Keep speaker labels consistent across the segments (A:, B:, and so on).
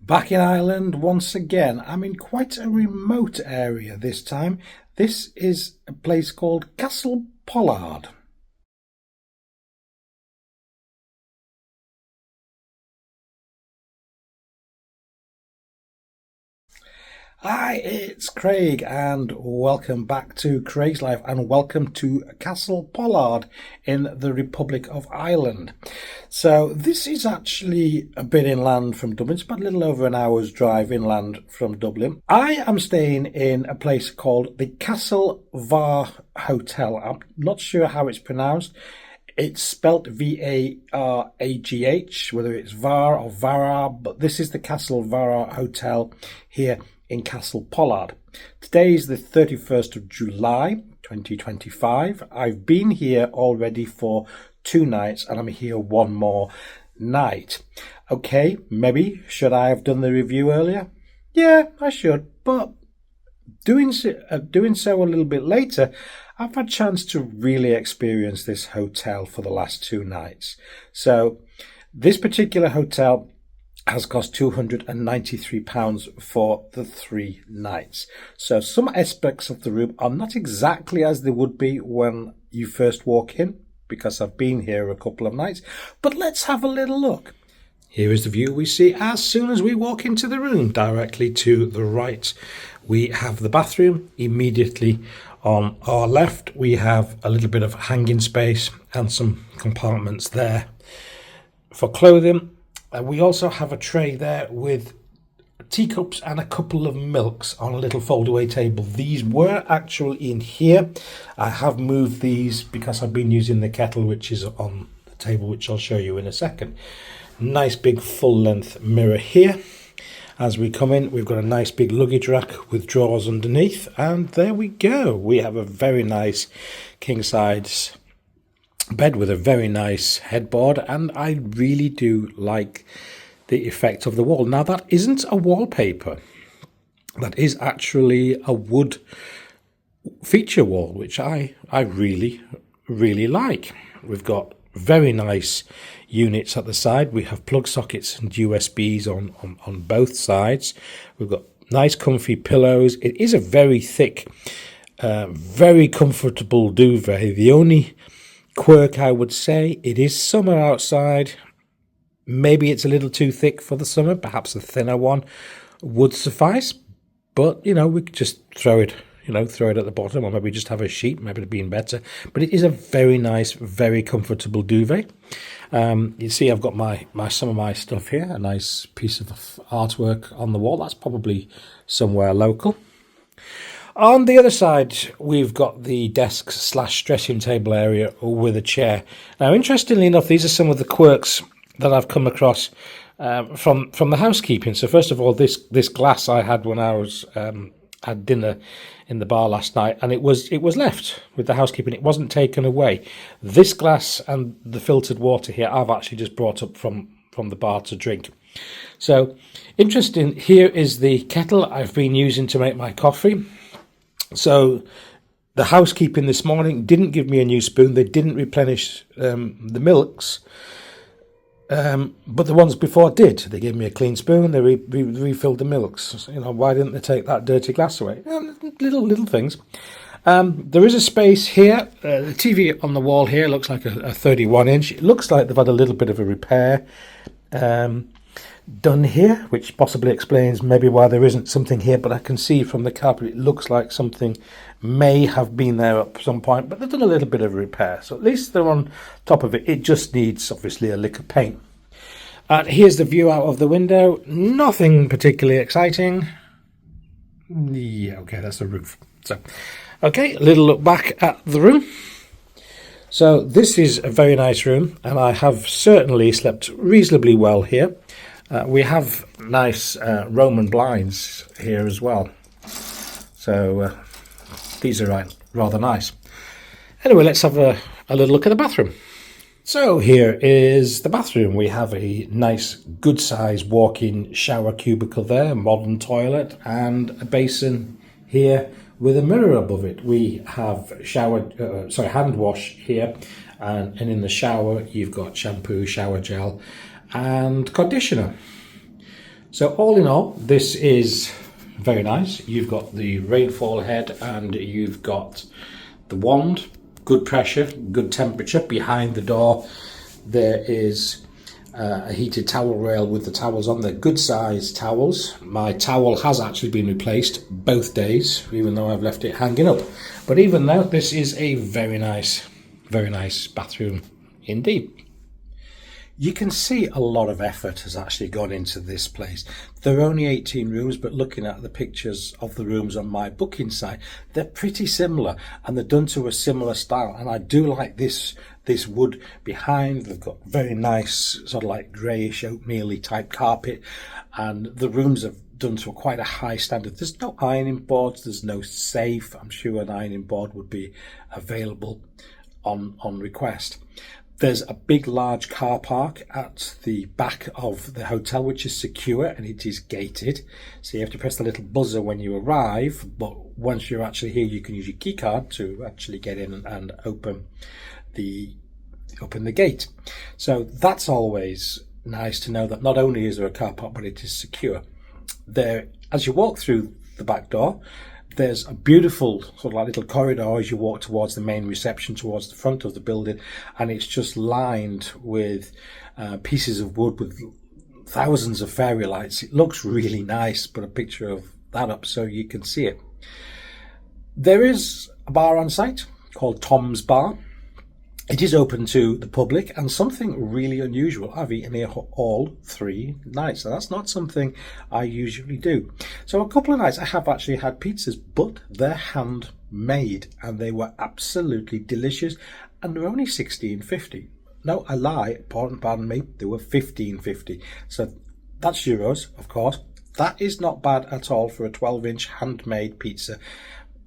A: Back in Ireland once again. I'm in quite a remote area this time. This is a place called Castlepollard. Hi, it's Craig, and welcome back to Craig's Life, and welcome to Castlepollard in the Republic of Ireland. So, this is actually a bit inland from Dublin. It's about a little over an hour's drive inland from Dublin. I am staying in a place called the Varagh Hotel. I'm not sure how it's pronounced. It's spelt Varagh, whether it's Var or Varagh, but this is the Castlepollard Hotel here in Castlepollard. Today is the 31st of July 2025. I've been here already for 2 nights and I'm here one more night. Okay, maybe should I have done the review earlier? Yeah, I should, but doing so a little bit later, I've had a chance to really experience this hotel for the last 2 nights. So this particular hotel has cost £293 for the 3 nights. So some aspects of the room are not exactly as they would be when you first walk in, because I've been here a couple of nights. But let's have a little look. Here is the view we see as soon as we walk into the room. Directly to the right, we have the bathroom. Immediately on our left, we have a little bit of hanging space and some compartments there for clothing. We also have a tray there with teacups and a couple of milks on a little fold-away table. These were actually in here. I have moved these because I've been using the kettle, which is on the table, which I'll show you in a second. Nice big full-length mirror here. As we come in, we've got a nice big luggage rack with drawers underneath, and there we go. We have a very nice king-size bed with a very nice headboard, and I really do like the effect of the wall. Now, that isn't a wallpaper. That is actually a wood feature wall, which I really like. We've got very nice units at the side. We have plug sockets and USBs on both sides. We've got nice comfy pillows. It is a very thick, very comfortable duvet. The only quirk, I would say, it is summer outside. Maybe it's a little too thick for the summer. Perhaps a thinner one would suffice. But, we could just throw it at the bottom, or maybe just have a sheet, maybe it'd be better. But it is a very nice, very comfortable duvet. You see I've got some of my stuff here, a nice piece of artwork on the wall. That's probably somewhere local. On the other side, we've got the desk / dressing table area with a chair. Now, interestingly enough, these are some of the quirks that I've come across from the housekeeping. So first of all, this glass I had when I was had dinner in the bar last night, and it was left with the housekeeping. It wasn't taken away. This glass and the filtered water here, I've actually just brought up from the bar to drink. So interesting. Here is the kettle I've been using to make my coffee. So the housekeeping this morning didn't give me a new spoon. They didn't replenish the milks, but the ones before did. They gave me a clean spoon. They refilled the milks. Why didn't they take that dirty glass away? Little things. There is a space here. The TV on the wall here looks like a 31-inch. It looks like they've had a little bit of a repair done here, which possibly explains maybe why there isn't something here, but I can see from the carpet it looks like something may have been there at some point, but they've done a little bit of repair, so at least they're on top of it. It just needs obviously a lick of paint. And here's the view out of the window. Nothing particularly exciting. Yeah, okay, that's the roof. So okay, a little look back at the room. So this is a very nice room, and I have certainly slept reasonably well here. We have nice Roman blinds here as well. So these are rather nice. Anyway, let's have a little look at the bathroom. So here is the bathroom. We have a nice, good size walk-in shower cubicle there, modern toilet, and a basin here with a mirror above it. We have hand wash here, and in the shower you've got shampoo, shower gel, and conditioner. So all in all, this is very nice. You've got the rainfall head and you've got the wand, good pressure, good temperature. Behind the door there is a heated towel rail with the towels on there, good size towels. My towel has actually been replaced both days, even though I've left it hanging up. But even now, this is a very nice bathroom indeed. You can see a lot of effort has actually gone into this place. There are only 18 rooms, but looking at the pictures of the rooms on my booking site, they're pretty similar and they're done to a similar style. And I do like this wood behind. They've got very nice sort of like greyish oatmeal-y type carpet, and the rooms are done to quite a high standard. There's no ironing boards, there's no safe. I'm sure an ironing board would be available on request. There's a big large car park at the back of the hotel which is secure and it is gated, so you have to press the little buzzer when you arrive, but once you're actually here you can use your key card to actually get in and open the gate. So that's always nice to know that not only is there a car park but it is secure. There, as you walk through the back door, there's a beautiful sort of like little corridor as you walk towards the main reception, towards the front of the building, and it's just lined with pieces of wood with thousands of fairy lights. It looks really nice. Put a picture of that up so you can see it. There is a bar on site called Tom's Bar. It is open to the public, and something really unusual, I've eaten here all 3 nights, and that's not something I usually do. So a couple of nights I have actually had pizzas, but they're handmade and they were absolutely delicious, and they're only $16.50. No, I lie, pardon me, they were $15.50. So that's euros, of course. That is not bad at all for a 12-inch handmade pizza.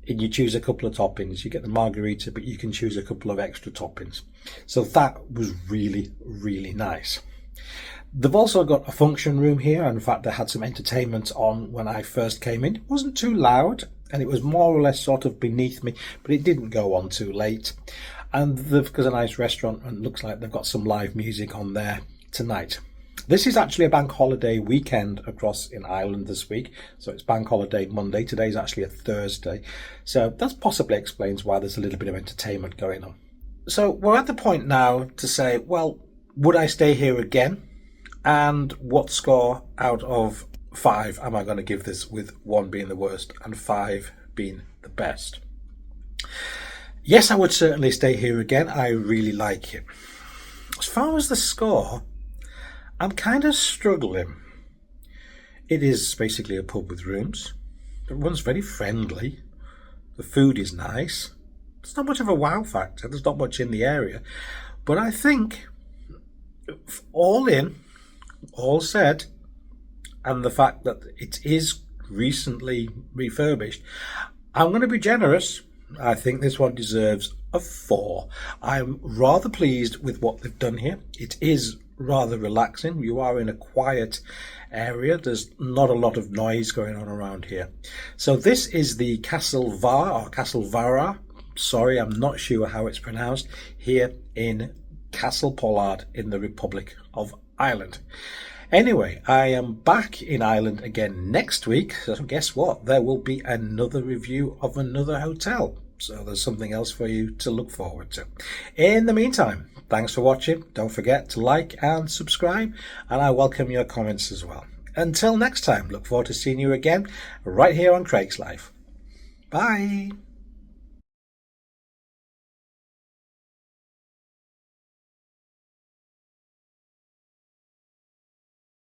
A: And you choose a couple of toppings. You get the margarita, but you can choose a couple of extra toppings. So that was really, really nice. They've also got a function room here. In fact, they had some entertainment on when I first came in. It wasn't too loud, and it was more or less sort of beneath me, but it didn't go on too late. And they've got a nice restaurant, and it looks like they've got some live music on there tonight. This is actually a bank holiday weekend across in Ireland this week. So it's bank holiday Monday. Today's actually a Thursday. So that possibly explains why there's a little bit of entertainment going on. So we're at the point now to say, well, would I stay here again? And what score out of 5 am I going to give this, with 1 being the worst and 5 being the best? Yes, I would certainly stay here again. I really like it. As far as the score, I'm kind of struggling. It is basically a pub with rooms. Everyone's very friendly. The food is nice. It's not much of a wow factor. There's not much in the area. But I think, all in, all said, and the fact that it is recently refurbished, I'm going to be generous. I think this one deserves a 4. I'm rather pleased with what they've done here. It is rather relaxing. You are in a quiet area. There's not a lot of noise going on around here. So this is the Varagh. Sorry, I'm not sure how it's pronounced, here in Castlepollard in the Republic of Ireland. Anyway, I am back in Ireland again next week. So guess what? There will be another review of another hotel. So there's something else for you to look forward to. In the meantime, thanks for watching. Don't forget to like and subscribe, and I welcome your comments as well. Until next time, look forward to seeing you again right here on Craig's Life. Bye.